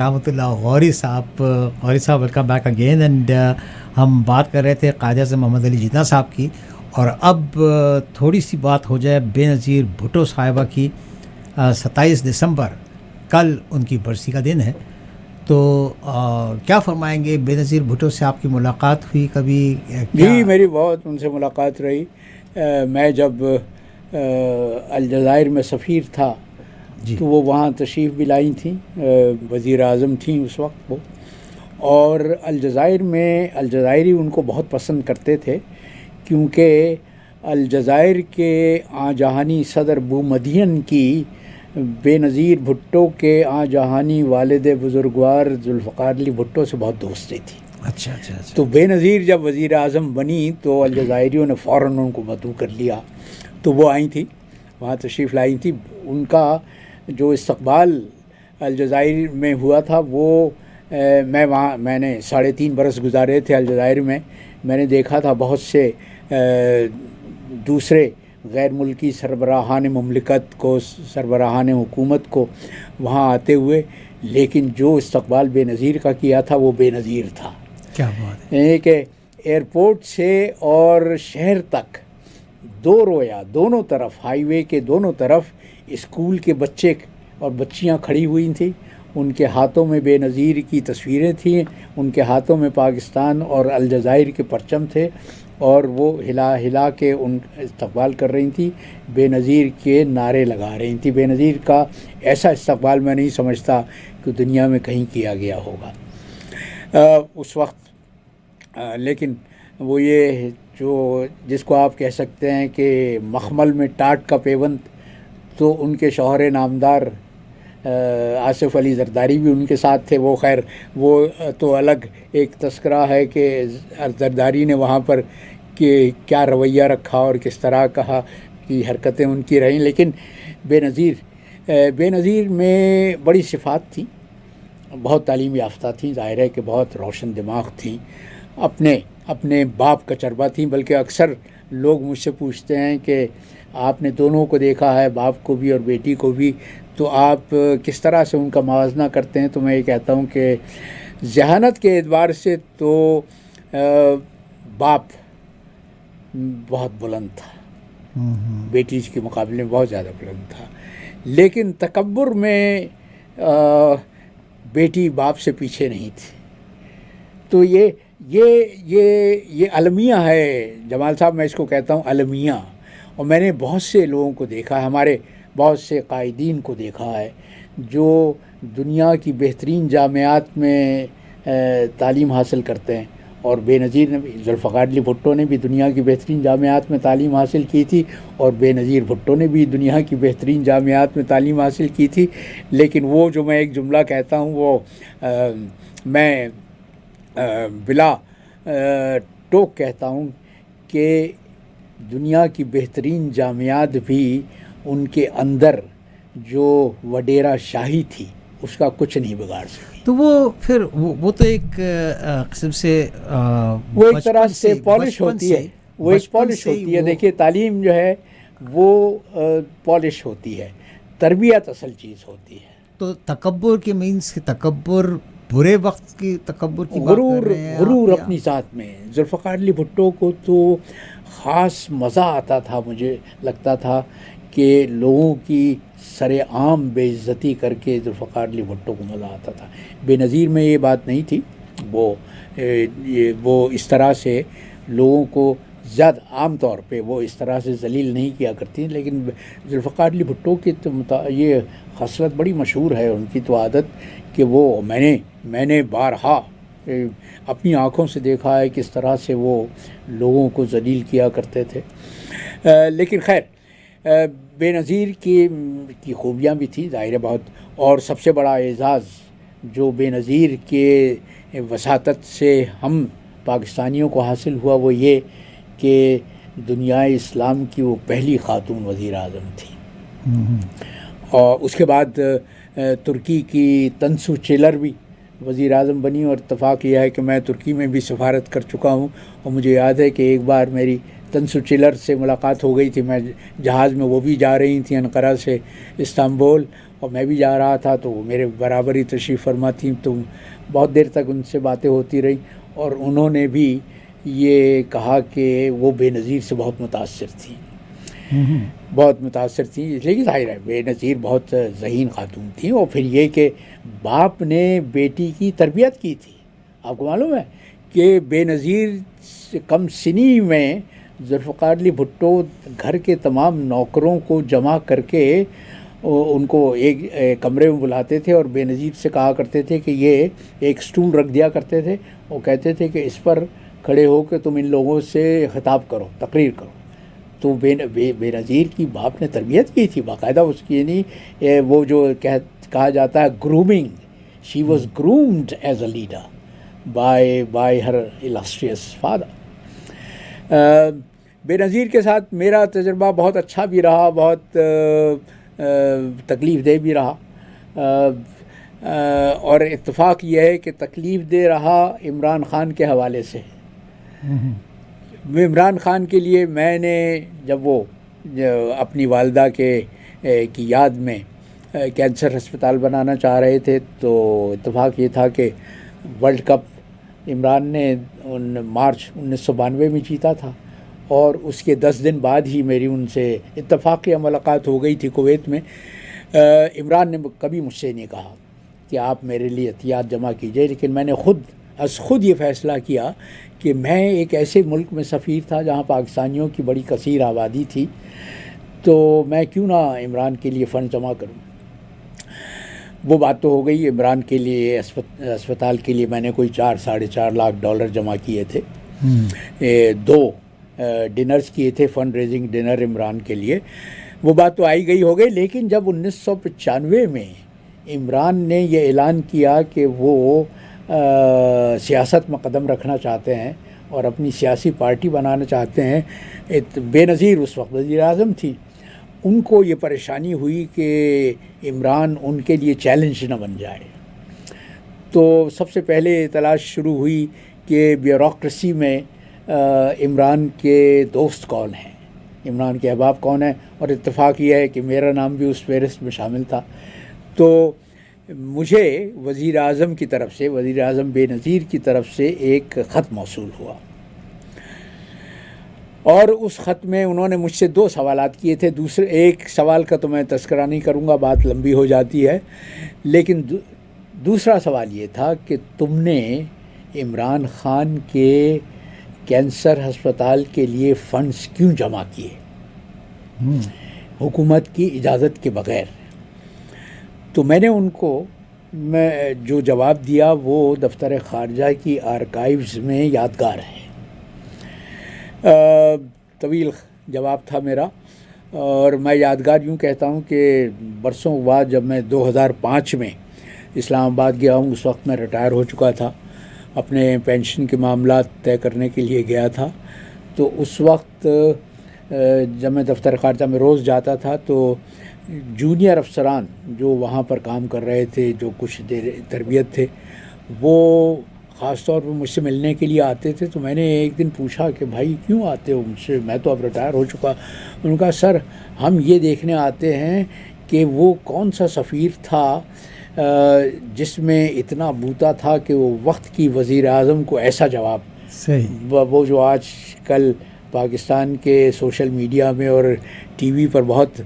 رحمۃ اللہ غوری صاحب welcome back again. And ہم بات کر رہے تھے قائد اعظم محمد علی جناح صاحب کی, اور اب تھوڑی سی بات ہو جائے بے نظیر بھٹو صاحبہ کی. 27 دسمبر کل ان کی برسی کا دن ہے, تو کیا فرمائیں گے؟ بے نظیر بھٹو سے آپ کی ملاقات ہوئی کبھی؟ جی, میری بہت ان سے ملاقات رہی. میں جب الجزائر میں سفیر تھا جی, تو وہ وہاں تشریف بھی لائی تھیں, وزیر اعظم تھیں اس وقت وہ, اور الجزائر میں الجزائری ان کو بہت پسند کرتے تھے, کیونکہ الجزائر کے آن جہانی صدر بومدین کی بے نظیر بھٹو کے آن جہانی والد بزرگوار ذوالفقار علی بھٹو سے بہت دوستی تھی. اچھا اچھا اچھا. تو بے نظیر جب وزیر اعظم بنی تو الجزائریوں نے فوراً ان کو مدعو کر لیا, تو وہ آئی تھیں, وہاں تشریف لائی تھی. ان کا جو استقبال الجزائر میں ہوا تھا وہ میں نے 3.5 برس گزارے تھے الجزائر میں. میں نے دیکھا تھا بہت سے دوسرے غیر ملکی سربراہان مملکت کو, سربراہان حکومت کو وہاں آتے ہوئے, لیکن جو استقبال بے نظیر کا کیا تھا وہ بے نظیر تھا. کیا بات ہے! یعنی کہ ایئرپورٹ سے اور شہر تک دونوں طرف, ہائی وے کے دونوں طرف اسکول کے بچے اور بچیاں کھڑی ہوئی تھیں. ان کے ہاتھوں میں بے نظیر کی تصویریں تھیں, ان کے ہاتھوں میں پاکستان اور الجزائر کے پرچم تھے, اور وہ ہلا کے ان استقبال کر رہی تھیں, بے نظیر کے نعرے لگا رہی تھیں. بے نظیر کا ایسا استقبال میں نہیں سمجھتا کہ دنیا میں کہیں کیا گیا ہوگا اس وقت. لیکن وہ یہ جو جس کو آپ کہہ سکتے ہیں کہ مخمل میں ٹاٹ کا پیوند, تو ان کے شوہر نامدار آصف علی زرداری بھی ان کے ساتھ تھے. وہ خیر وہ تو الگ ایک تذکرہ ہے کہ زرداری نے وہاں پر کہ کیا رویہ رکھا اور کس طرح کہا کہ حرکتیں ان کی رہیں. لیکن بے نظیر میں بڑی صفات تھیں, بہت تعلیم یافتہ تھیں, ظاہر ہے کہ بہت روشن دماغ تھیں, اپنے باپ کا چربا تھیں. بلکہ اکثر لوگ مجھ سے پوچھتے ہیں کہ آپ نے دونوں کو دیکھا ہے, باپ کو بھی اور بیٹی کو بھی, تو آپ کس طرح سے ان کا موازنہ کرتے ہیں؟ تو میں یہ کہتا ہوں کہ ذہانت کے اعتبار سے تو باپ بہت بلند تھا, بیٹی کے مقابلے میں بہت زیادہ بلند تھا. لیکن تکبر میں بیٹی باپ سے پیچھے نہیں تھی. تو یہ المیہ ہے جمال صاحب, میں اس کو کہتا ہوں المیہ. اور میں نے بہت سے لوگوں کو دیکھا ہے, ہمارے بہت سے قائدین کو دیکھا ہے جو دنیا کی بہترین جامعات میں تعلیم حاصل کرتے ہیں, اور بے نظیر نے بھی, ذوالفقار علی بھٹو نے بھی دنیا کی بہترین جامعات میں تعلیم حاصل کی تھی, اور بے نظیر بھٹو نے بھی دنیا کی بہترین جامعات میں تعلیم حاصل کی تھی. لیکن وہ جو میں ایک جملہ کہتا ہوں وہ میں بلا ٹوک کہتا ہوں کہ دنیا کی بہترین جامعات بھی ان کے اندر جو وڈیرا شاہی تھی اس کا کچھ نہیں بگاڑ سکی. تو وہ پھر وہ تو ایک قسم سے وہ ایک طرح سے پالش ہوتی ہے, وہ ایک پالش ہوتی ہے. دیکھیے تعلیم جو ہے وہ پالش ہوتی ہے, تربیت اصل چیز ہوتی ہے. تو تکبر کے مینس کہ تکبر برے وقت کی تکبر کی بات کر رہے ہیں, غرور اپنی ذات میں. ذوالفقار علی بھٹو کو تو خاص مزہ آتا تھا, مجھے لگتا تھا کہ لوگوں کی سر عام بے عزتی کر کے ذوالفقار علی بھٹو کو مزہ آتا تھا. بے نظیر میں یہ بات نہیں تھی, وہ اس طرح سے لوگوں کو زیادہ عام طور پہ وہ اس طرح سے ذلیل نہیں کیا کرتی. لیکن ذوالفقار علی بھٹو کی تو یہ خصلت بڑی مشہور ہے ان کی تو عادت کہ وہ میں نے بارہا اپنی آنکھوں سے دیکھا ہے کس طرح سے وہ لوگوں کو ذلیل کیا کرتے تھے. لیکن خیر بے نظیر کی خوبیاں بھی تھیں ظاہر بہت, اور سب سے بڑا اعزاز جو بے نظیر کے وساطت سے ہم پاکستانیوں کو حاصل ہوا وہ یہ کہ دنیا اسلام کی وہ پہلی خاتون وزیر اعظم تھی. اور اس کے بعد ترکی کی تنسو چیلر بھی وزیر اعظم بنی, اور اتفاق یہ ہے کہ میں ترکی میں بھی سفارت کر چکا ہوں, اور مجھے یاد ہے کہ ایک بار میری تنسو چیلر سے ملاقات ہو گئی تھی. میں جہاز میں, وہ بھی جا رہی تھیں انقرہ سے استنبول, اور میں بھی جا رہا تھا تو وہ میرے برابر ہی تشریف فرما تھیں، تو بہت دیر تک ان سے باتیں ہوتی رہی، اور انہوں نے بھی یہ کہا کہ وہ بے نظیر سے بہت متاثر تھیں، بہت متاثر تھیں، اس لیے کہ ظاہر ہے بے نظیر بہت ذہین خاتون تھیں، اور پھر یہ کہ باپ نے بیٹی کی تربیت کی تھی۔ آپ کو معلوم ہے کہ بے نظیر سے کم سنی میں ذوالفقار علی بھٹو گھر کے تمام نوکروں کو جمع کر کے ان کو ایک کمرے میں بلاتے تھے، اور بے نظیر سے کہا کرتے تھے کہ یہ ایک سٹول رکھ دیا کرتے تھے، اور کہتے تھے کہ اس پر کھڑے ہو کے تم ان لوگوں سے خطاب کرو، تقریر کرو۔ تو بے نظیر کی باپ نے تربیت کی تھی باقاعدہ، اس کی یعنی وہ جو کہا جاتا ہے grooming, she was groomed as a leader by her illustrious father۔ بے نظیر کے ساتھ میرا تجربہ بہت اچھا بھی رہا، بہت تکلیف دہ بھی رہا، اور اتفاق یہ ہے کہ تکلیف دہ رہا عمران خان کے حوالے سے۔ عمران خان کے لیے میں نے جب وہ اپنی والدہ کی یاد میں کینسر ہسپتال بنانا چاہ رہے تھے، تو اتفاق یہ تھا کہ ورلڈ کپ عمران نے مارچ 1992 میں جیتا تھا، اور اس کے 10 دن بعد ہی میری ان سے اتفاقی ملاقات ہو گئی تھی کویت میں۔ عمران نے کبھی مجھ سے نہیں کہا کہ آپ میرے لیے عطیات جمع کیجئے، لیکن میں نے خود یہ فیصلہ کیا کہ میں ایک ایسے ملک میں سفیر تھا جہاں پاکستانیوں کی بڑی کثیر آبادی تھی، تو میں کیوں نہ عمران کے لیے فنڈ جمع کروں۔ وہ بات تو ہو گئی، عمران کے لیے اسپتال کے لیے میں نے کوئی $4.5 لاکھ جمع کیے تھے، 2 ڈنرز کیے تھے، فنڈ ریزنگ ڈنر عمران کے لیے۔ وہ بات تو آئی گئی ہو گئی، لیکن جب 1995 میں عمران نے یہ اعلان کیا کہ وہ سیاست میں قدم رکھنا چاہتے ہیں اور اپنی سیاسی پارٹی بنانا چاہتے ہیں، بے نظیر اس وقت وزیر اعظم تھی، ان کو یہ پریشانی ہوئی کہ عمران ان کے لیے چیلنج نہ بن جائے۔ تو سب سے پہلے تلاش شروع ہوئی کہ بیوروکریسی میں عمران کے دوست کون ہیں، عمران کے احباب کون ہیں، اور اتفاق یہ ہے کہ میرا نام بھی اس فہرست میں شامل تھا۔ تو مجھے وزیر اعظم کی طرف سے، وزیر اعظم بے نظیر کی طرف سے ایک خط موصول ہوا، اور اس خط میں انہوں نے مجھ سے 2 سوالات کیے تھے۔ ایک سوال کا تو میں تذکرہ نہیں کروں گا، بات لمبی ہو جاتی ہے، لیکن دوسرا سوال یہ تھا کہ تم نے عمران خان کے کینسر ہسپتال کے لیے فنڈز کیوں جمع کیے حکومت کی اجازت کے بغیر؟ تو میں نے ان کو جو جواب دیا وہ دفتر خارجہ کی آرکائیوز میں یادگار ہے۔ طویل جواب تھا میرا، اور میں یادگار یوں کہتا ہوں کہ برسوں بعد جب میں 2005 میں اسلام آباد گیا ہوں، اس وقت میں ریٹائر ہو چکا تھا، اپنے پینشن کے معاملات طے کرنے کے لیے گیا تھا، تو اس وقت جب میں دفتر خارجہ میں روز جاتا تھا تو جونیئر افسران جو وہاں پر کام کر رہے تھے، جو کچھ دیر تربیت تھے، وہ خاص طور پر مجھ سے ملنے کے لیے آتے تھے۔ تو میں نے ایک دن پوچھا کہ بھائی کیوں آتے ہو مجھ سے، میں تو اب ریٹائر ہو چکا۔ انہوں نے کہا سر ہم یہ دیکھنے آتے ہیں کہ وہ کون سا سفیر تھا جس میں اتنا بوتا تھا کہ وہ وقت کی وزیر اعظم کو ایسا جواب، وہ جو آج کل پاکستان کے سوشل میڈیا میں اور ٹی وی پر بہت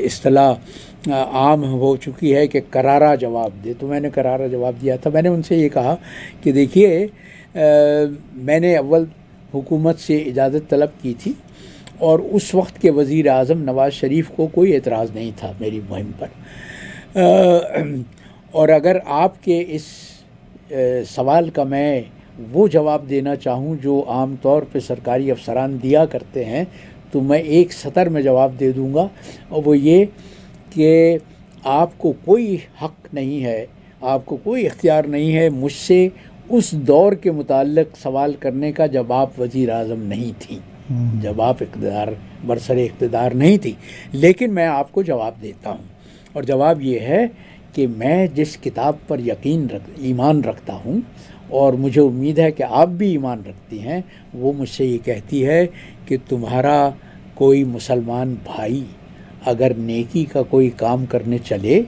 اصطلاح عام ہو چکی ہے کہ کرارا جواب دے۔ تو میں نے کرارا جواب دیا تھا۔ میں نے ان سے یہ کہا کہ دیکھیے میں نے اول حکومت سے اجازت طلب کی تھی، اور اس وقت کے وزیر اعظم نواز شریف کو کوئی اعتراض نہیں تھا میری مہم پر، اور اگر آپ کے اس سوال کا میں وہ جواب دینا چاہوں جو عام طور پہ سرکاری افسران دیا کرتے ہیں، تو میں ایک سطر میں جواب دے دوں گا، اور وہ یہ کہ آپ کو کوئی حق نہیں ہے، آپ کو کوئی اختیار نہیں ہے مجھ سے اس دور کے متعلق سوال کرنے کا جب آپ وزیر اعظم نہیں تھیں، جب آپ برسر اقتدار نہیں تھی، لیکن میں آپ کو جواب دیتا ہوں، اور جواب یہ ہے کہ میں جس کتاب پر ایمان رکھتا ہوں، اور مجھے امید ہے کہ آپ بھی ایمان رکھتی ہیں، وہ مجھ سے یہ کہتی ہے کہ تمہارا کوئی مسلمان بھائی اگر نیکی کا کوئی کام کرنے چلے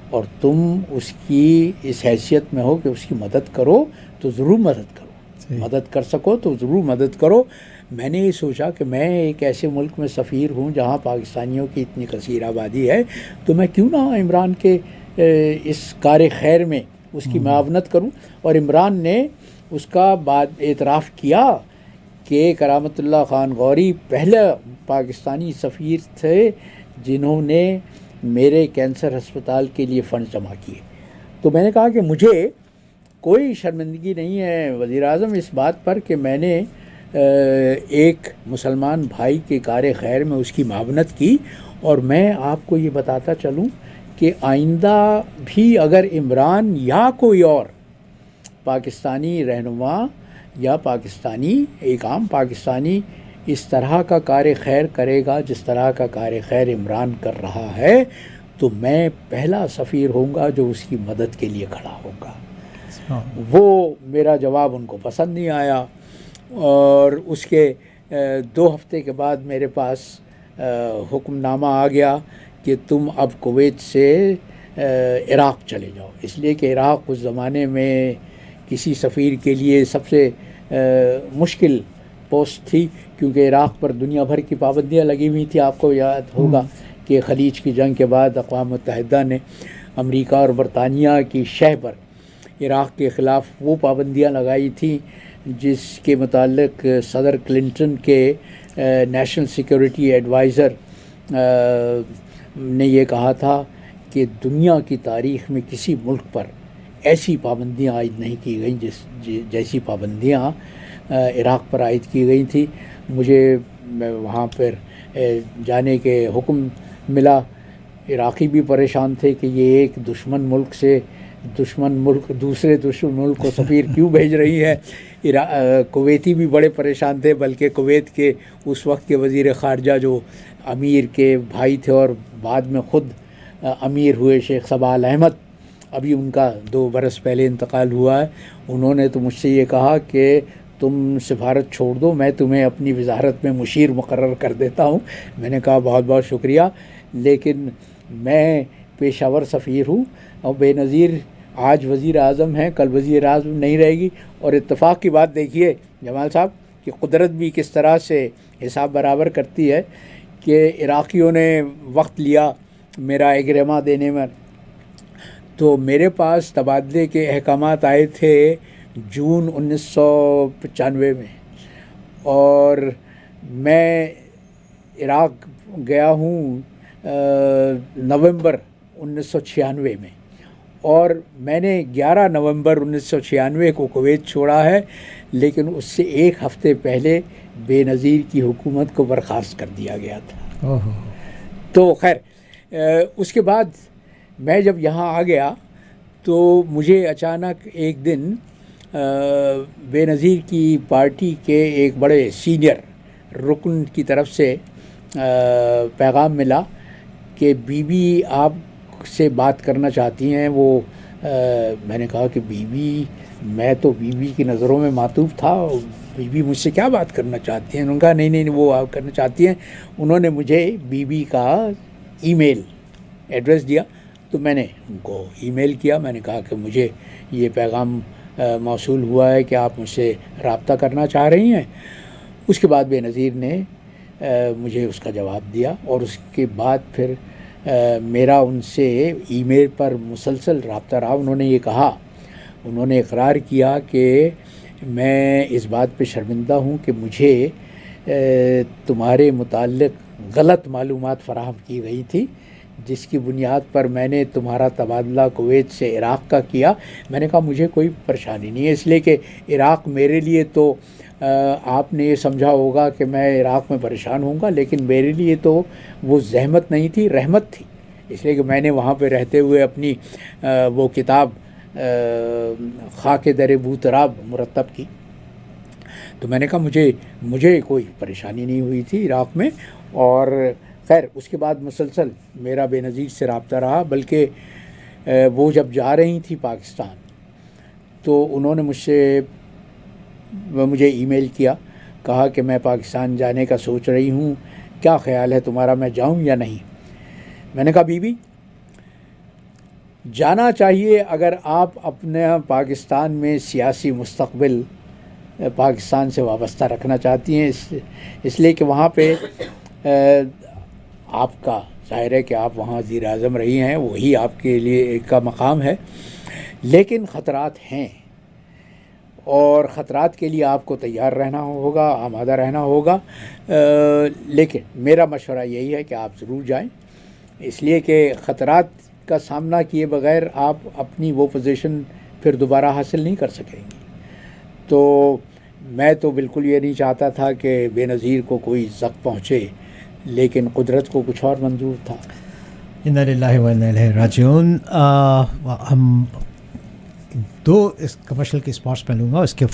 اور تم اس کی اس حیثیت میں ہو کہ اس کی مدد کرو تو ضرور مدد کرو، مدد کر سکو تو ضرور مدد کرو۔ میں نے یہ سوچا کہ میں ایک ایسے ملک میں سفیر ہوں جہاں پاکستانیوں کی اتنی کثیر آبادی ہے، تو میں کیوں نہ عمران کے اس کار خیر میں اس کی معاونت کروں۔ اور عمران نے اس کا بعد اعتراف کیا کہ کرامت اللہ خان غوری پہلا پاکستانی سفیر تھے جنہوں نے میرے کینسر ہسپتال کے لیے فنڈ جمع کیے۔ تو میں نے کہا کہ مجھے کوئی شرمندگی نہیں ہے وزیر اعظم اس بات پر کہ میں نے ایک مسلمان بھائی کے کار خیر میں اس کی معاونت کی، اور میں آپ کو یہ بتاتا چلوں کہ آئندہ بھی اگر عمران یا کوئی اور پاکستانی رہنما یا پاکستانی ایک عام پاکستانی اس طرح کا کار خیر کرے گا جس طرح کا کار خیر عمران کر رہا ہے، تو میں پہلا سفیر ہوں گا جو اس کی مدد کے لیے کھڑا ہوگا۔ وہ میرا جواب ان کو پسند نہیں آیا، اور اس کے 2 ہفتے کے بعد میرے پاس حکم نامہ آ گیا کہ تم اب کویت سے عراق چلے جاؤ، اس لیے کہ عراق اس زمانے میں کسی سفیر کے لیے سب سے مشکل پوسٹ تھی، کیونکہ عراق پر دنیا بھر کی پابندیاں لگی ہوئی تھی۔ آپ کو یاد ہوگا کہ خلیج کی جنگ کے بعد اقوام متحدہ نے امریکہ اور برطانیہ کی شہ پر عراق کے خلاف وہ پابندیاں لگائی تھیں جس کے متعلق صدر کلنٹن کے نیشنل سیکیورٹی ایڈوائزر نے یہ کہا تھا کہ دنیا کی تاریخ میں کسی ملک پر ایسی پابندیاں عائد نہیں کی گئیں جیسی پابندیاں عراق پر عائد کی گئی تھیں۔ مجھے وہاں پر جانے کے حکم ملا۔ عراقی بھی پریشان تھے کہ یہ ایک دشمن ملک سے دوسرے دشمن ملک کو سفیر کیوں بھیج رہی ہے۔ کویتی بھی بڑے پریشان تھے، بلکہ کویت کے اس وقت کے وزیر خارجہ جو امیر کے بھائی تھے اور بعد میں خود امیر ہوئے، شیخ صباح احمد، ابھی ان کا 2 برس پہلے انتقال ہوا ہے، انہوں نے تو مجھ سے یہ کہا کہ تم سفارت چھوڑ دو، میں تمہیں اپنی وزارت میں مشیر مقرر کر دیتا ہوں۔ میں نے کہا بہت بہت شکریہ، لیکن میں پیشہ ور سفیر ہوں، اور بے نظیر آج وزیر اعظم ہیں، کل وزیر اعظم نہیں رہے گی۔ اور اتفاق کی بات دیکھیے جمال صاحب کہ قدرت بھی کس طرح سے حساب برابر کرتی ہے کہ عراقیوں نے وقت لیا میرا اگرما دینے میں، تو میرے پاس تبادلے کے احکامات آئے تھے جون 1995 میں، اور میں عراق گیا ہوں نومبر 1996 میں، اور میں نے 11 نومبر 1996 کو کویت چھوڑا ہے، لیکن اس سے 1 ہفتے پہلے بے نظیر کی حکومت کو برخاست کر دیا گیا تھا۔ تو خیر اس کے بعد میں جب یہاں آ گیا تو مجھے اچانک ایک دن بے نظیر کی پارٹی کے ایک بڑے سینئر رکن کی طرف سے پیغام ملا کہ بی بی آپ سے بات کرنا چاہتی ہیں۔ وہ میں نے کہا کہ بی بی، میں تو بی بی کی نظروں میں معطوف تھا، بی بی مجھ سے کیا بات کرنا چاہتی ہیں؟ انہوں نے کہا نہیں وہ آپ کرنا چاہتی ہیں۔ انہوں نے مجھے بی بی کا ای میل ایڈریس دیا، تو میں نے ان کو ای میل کیا۔ میں نے کہا کہ مجھے یہ پیغام موصول ہوا ہے کہ آپ مجھ سے رابطہ کرنا چاہ رہی ہیں۔ اس کے بعد بے نظیر نے مجھے اس کا جواب دیا، اور اس کے بعد پھر میرا ان سے ای میل پر مسلسل رابطہ رہا۔ انہوں نے یہ کہا، انہوں نے اقرار کیا کہ میں اس بات پہ شرمندہ ہوں کہ مجھے تمہارے متعلق غلط معلومات فراہم کی گئی تھی، جس کی بنیاد پر میں نے تمہارا تبادلہ کویت سے عراق کا کیا۔ میں نے کہا مجھے کوئی پریشانی نہیں ہے، اس لیے کہ عراق میرے لیے تو آپ نے یہ سمجھا ہوگا کہ میں عراق میں پریشان ہوں گا، لیکن میرے لیے تو وہ زحمت نہیں تھی، رحمت تھی، اس لیے کہ میں نے وہاں پہ رہتے ہوئے اپنی وہ کتاب خاک در بوتراب مرتب کی۔ تو میں نے کہا مجھے کوئی پریشانی نہیں ہوئی تھی عراق میں۔ اور خیر اس کے بعد مسلسل میرا بے نظیر سے رابطہ رہا، بلکہ وہ جب جا رہی تھی پاکستان تو انہوں نے مجھے ای میل کیا، کہا کہ میں پاکستان جانے کا سوچ رہی ہوں، کیا خیال ہے تمہارا، میں جاؤں یا نہیں؟ میں نے کہا بیوی جانا چاہیے اگر آپ اپنے پاکستان میں سیاسی مستقبل پاکستان سے وابستہ رکھنا چاہتی ہیں، اس لیے کہ وہاں پہ آپ کا ظاہر ہے کہ آپ وہاں وزیر اعظم رہی ہیں، وہی آپ کے لیے ایک کا مقام ہے، لیکن خطرات ہیں اور خطرات کے لیے آپ کو تیار رہنا ہوگا، آمادہ رہنا ہوگا، لیکن میرا مشورہ یہی ہے کہ آپ ضرور جائیں، اس لیے کہ خطرات کا سامنا کیے بغیر آپ اپنی وہ پوزیشن پھر دوبارہ حاصل نہیں کر سکیں گے۔ تو میں تو بالکل یہ نہیں چاہتا تھا کہ بے نظیر کو کوئی زخم پہنچے، لیکن قدرت کو کچھ اور منظور تھا۔ انا للہ و انا الیہ راجعون۔ ہم دو اس کمرشل کے اسپاٹس پہ لوں گا، اس کے